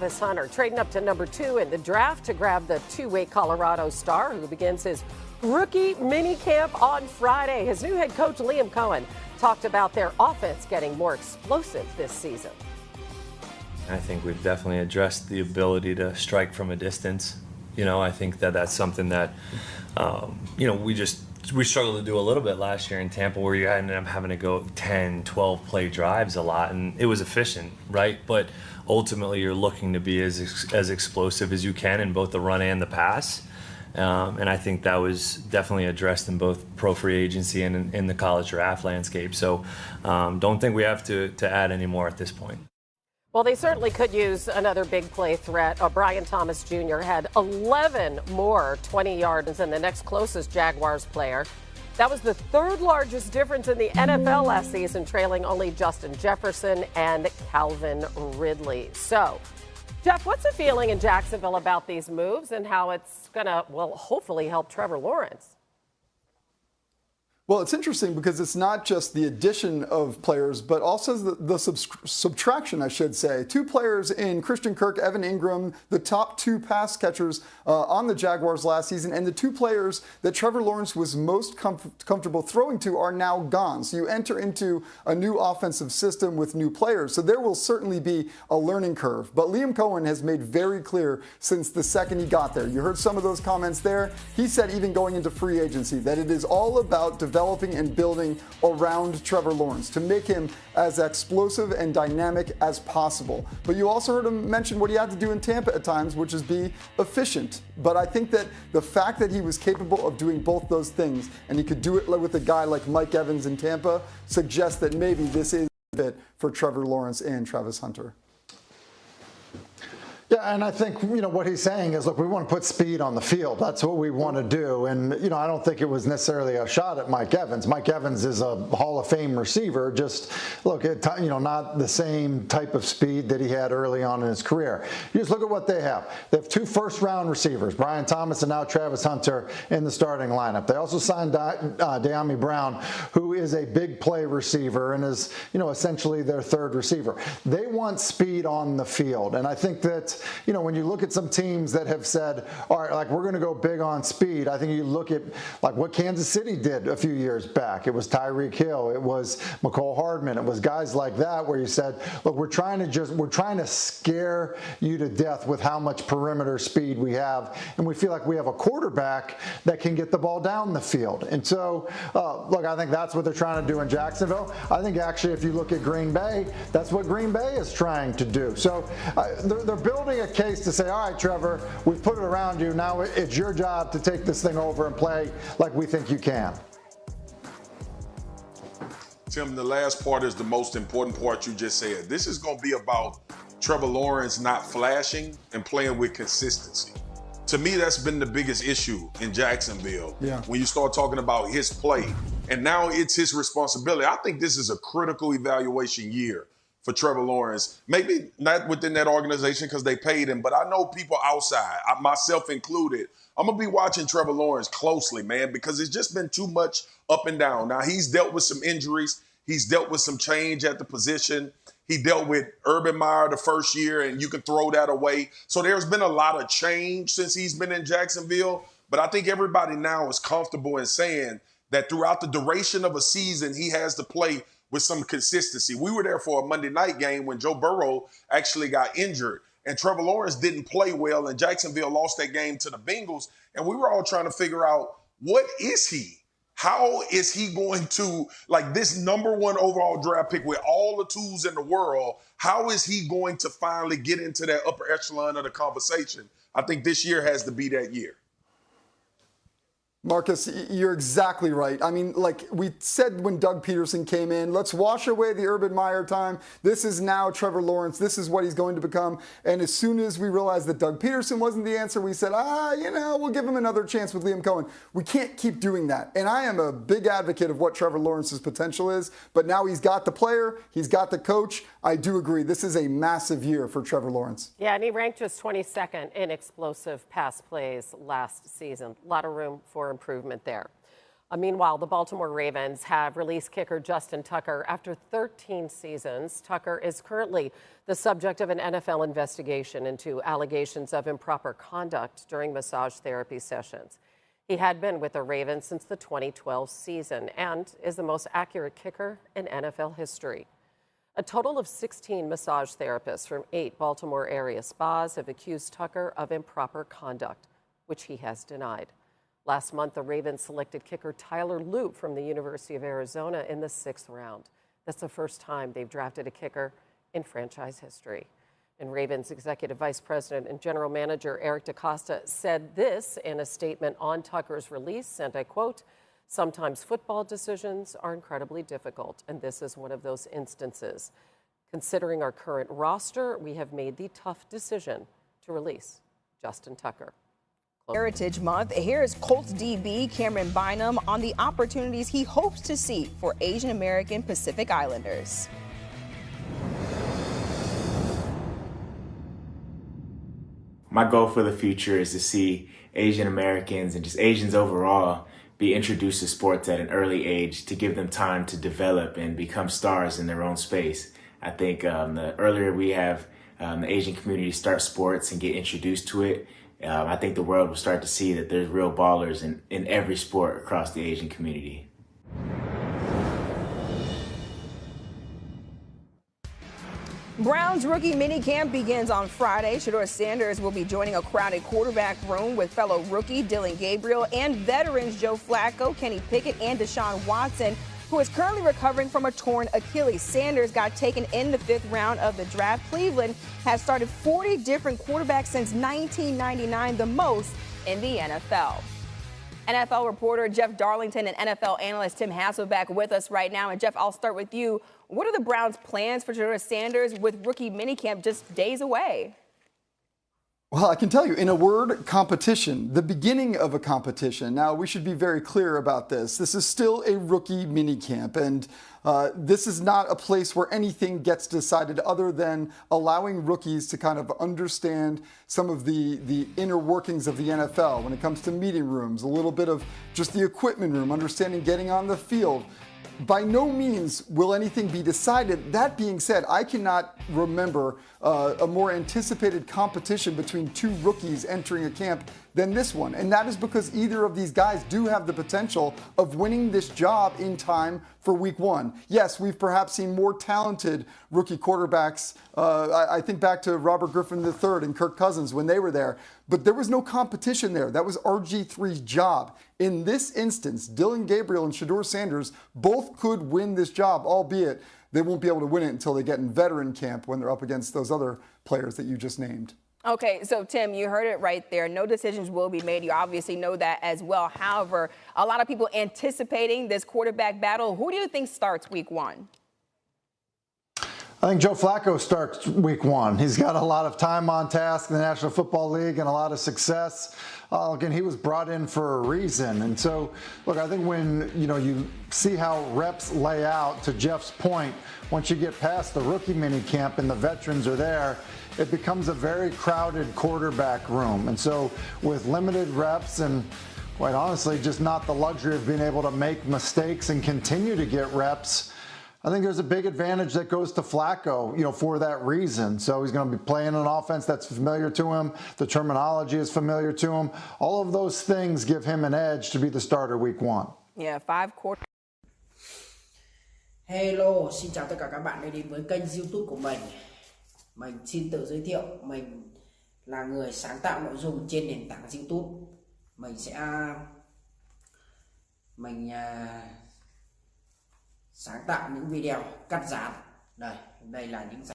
Travis Hunter trading up to number 2 in the draft to grab the two-way Colorado star who begins his rookie minicamp on Friday. His new head coach, Liam Cohen, talked about their offense getting more explosive this season. I think we've definitely addressed the ability to strike from a distance. I think that's something that, we struggled to do a little bit last year in Tampa, where you ended up having to go 10, 12 play drives a lot, and it was efficient, right? But ultimately, you're looking to be as explosive as you can in both the run and the pass. And I think that was definitely addressed in both pro free agency and in the college draft landscape. So don't think we have to add any more at this point. Well, they certainly could use another big play threat. Brian Thomas Jr. had 11 more 20 yards than the next closest Jaguars player. That was the third largest difference in the NFL last season, trailing only Justin Jefferson and Calvin Ridley. So, Jeff, what's the feeling in Jacksonville about these moves and how it's going to, hopefully help Trevor Lawrence? Well, it's interesting because it's not just the addition of players, but also the subtraction, I should say. 2 players in Christian Kirk, Evan Ingram, the top 2 pass catchers on the Jaguars last season, and the 2 players that Trevor Lawrence was most comfortable throwing to are now gone. So you enter into a new offensive system with new players. So there will certainly be a learning curve. But Liam Cohen has made very clear since the second he got there. You heard some of those comments there. He said even going into free agency that it is all about developing and building around Trevor Lawrence to make him as explosive and dynamic as possible. But you also heard him mention what he had to do in Tampa at times, which is be efficient. But I think that the fact that he was capable of doing both those things, and he could do it with a guy like Mike Evans in Tampa, suggests that maybe this is a fit for Trevor Lawrence and Travis Hunter. Yeah, and I think, what he's saying is, look, we want to put speed on the field. That's what we want to do. And, I don't think it was necessarily a shot at Mike Evans. Mike Evans is a Hall of Fame receiver. Just, look, not the same type of speed that he had early on in his career. You just look at what they have. They have 2 first-round receivers, Brian Thomas and now Travis Hunter, in the starting lineup. They also signed De'Ami Brown, who is a big play receiver and is, essentially their third receiver. They want speed on the field. And I think that, when you look at some teams that have said, all right, like, we're going to go big on speed, I think you look at like what Kansas City did a few years back. It was Tyreek Hill. It was McCole Hardman. It was guys like that where you said, look, we're trying to scare you to death with how much perimeter speed we have. And we feel like we have a quarterback that can get the ball down the field. And so, look, I think that's what they're trying to do in Jacksonville. I think actually if you look at Green Bay, that's what Green Bay is trying to do. So they're building a case to say, all right, Trevor, we've put it around you. Now it's your job to take this thing over and play like we think you can. Tim, the last part is the most important part you just said. This is going to be about Trevor Lawrence not flashing and playing with consistency. To me, that's been the biggest issue in Jacksonville. Yeah. When you start talking about his play. And now it's his responsibility. I think this is a critical evaluation year for Trevor Lawrence. Maybe not within that organization because they paid him, but I know people outside, myself included, I'm going to be watching Trevor Lawrence closely, man, because it's just been too much up and down. Now, he's dealt with some injuries. He's dealt with some change at the position. He dealt with Urban Meyer the first year, and you can throw that away. So there's been a lot of change since he's been in Jacksonville. But I think everybody now is comfortable in saying that throughout the duration of a season, he has to play with some consistency. We were there for a Monday night game when Joe Burrow actually got injured, and Trevor Lawrence didn't play well, and Jacksonville lost that game to the Bengals, and we were all trying to figure out, what is he? How is he going to, like, this #1 overall draft pick with all the tools in the world, how is he going to finally get into that upper echelon of the conversation? I think this year has to be that year. Marcus, you're exactly right. I mean, like we said when Doug Peterson came in, let's wash away the Urban Meyer time. This is now Trevor Lawrence. This is what he's going to become. And as soon as we realized that Doug Peterson wasn't the answer, we said, we'll give him another chance with Liam Cohen. We can't keep doing that. And I am a big advocate of what Trevor Lawrence's potential is. But now he's got the player. He's got the coach. I do agree. This is a massive year for Trevor Lawrence. Yeah, and he ranked just 22nd in explosive pass plays last season. A lot of room for improvement there. Meanwhile, the Baltimore Ravens have released kicker Justin Tucker after 13 seasons. Tucker is currently the subject of an NFL investigation into allegations of improper conduct during massage therapy sessions. He had been with the Ravens since the 2012 season and is the most accurate kicker in NFL history. A total of 16 massage therapists from 8 Baltimore area spas have accused Tucker of improper conduct, which he has denied. Last month, the Ravens selected kicker Tyler Loop from the University of Arizona in the 6th round. That's the first time they've drafted a kicker in franchise history. And Ravens Executive Vice President and General Manager Eric DaCosta said this in a statement on Tucker's release, and I quote, "Sometimes football decisions are incredibly difficult, and this is one of those instances. Considering our current roster, we have made the tough decision to release Justin Tucker." Heritage Month. Here's Colts DB Cameron Bynum on the opportunities he hopes to see for Asian American Pacific Islanders. My goal for the future is to see Asian Americans and just Asians overall be introduced to sports at an early age to give them time to develop and become stars in their own space. I think the earlier we have the Asian community start sports and get introduced to it, I think the world will start to see that there's real ballers in every sport across the Asian community. Browns rookie minicamp begins on Friday. Shedeur Sanders will be joining a crowded quarterback room with fellow rookie Dillon Gabriel and veterans Joe Flacco, Kenny Pickett, and Deshaun Watson, who is currently recovering from a torn Achilles. Sanders got taken in the 5th round of the draft. Cleveland has started 40 different quarterbacks since 1999, the most in the NFL. NFL reporter Jeff Darlington and NFL analyst Tim Hasselbeck with us right now. And Jeff, I'll start with you. What are the Browns' plans for Shedeur Sanders with rookie minicamp just days away? Well, I can tell you, in a word, competition, the beginning of a competition. Now, we should be very clear about this. This is still a rookie minicamp, and this is not a place where anything gets decided other than allowing rookies to kind of understand some of the inner workings of the NFL when it comes to meeting rooms, a little bit of just the equipment room, understanding getting on the field. By no means will anything be decided. That being said, I cannot remember a more anticipated competition between 2 rookies entering a camp than this one. And that is because either of these guys do have the potential of winning this job in time for week 1. Yes, we've perhaps seen more talented rookie quarterbacks. I think back to Robert Griffin III and Kirk Cousins when they were there. But there was no competition there. That was RG3's job. In this instance, Dillon Gabriel and Shedeur Sanders both could win this job, albeit they won't be able to win it until they get in veteran camp when they're up against those other players that you just named. Okay, so Tim, you heard it right there. No decisions will be made. You obviously know that as well. However, a lot of people anticipating this quarterback battle. Who do you think starts week 1? I think Joe Flacco starts week 1. He's got a lot of time on task in the National Football League and a lot of success. Again, he was brought in for a reason. And so, look, I think when, you see how reps lay out, to Jeff's point, once you get past the rookie mini camp and the veterans are there, it becomes a very crowded quarterback room. And so with limited reps and, quite honestly, just not the luxury of being able to make mistakes and continue to get reps, I think there's a big advantage that goes to Flacco, for that reason. So he's going to be playing an offense that's familiar to him. The terminology is familiar to him. All of those things give him an edge to be the starter week 1. Yeah, 5 quarters. Hello, xin chào tất cả các bạn đã đến với kênh YouTube của mình. Mình xin tự giới thiệu, mình là người sáng tạo nội dung trên nền tảng YouTube. Mình sáng tạo những video cắt giảm. Đây là những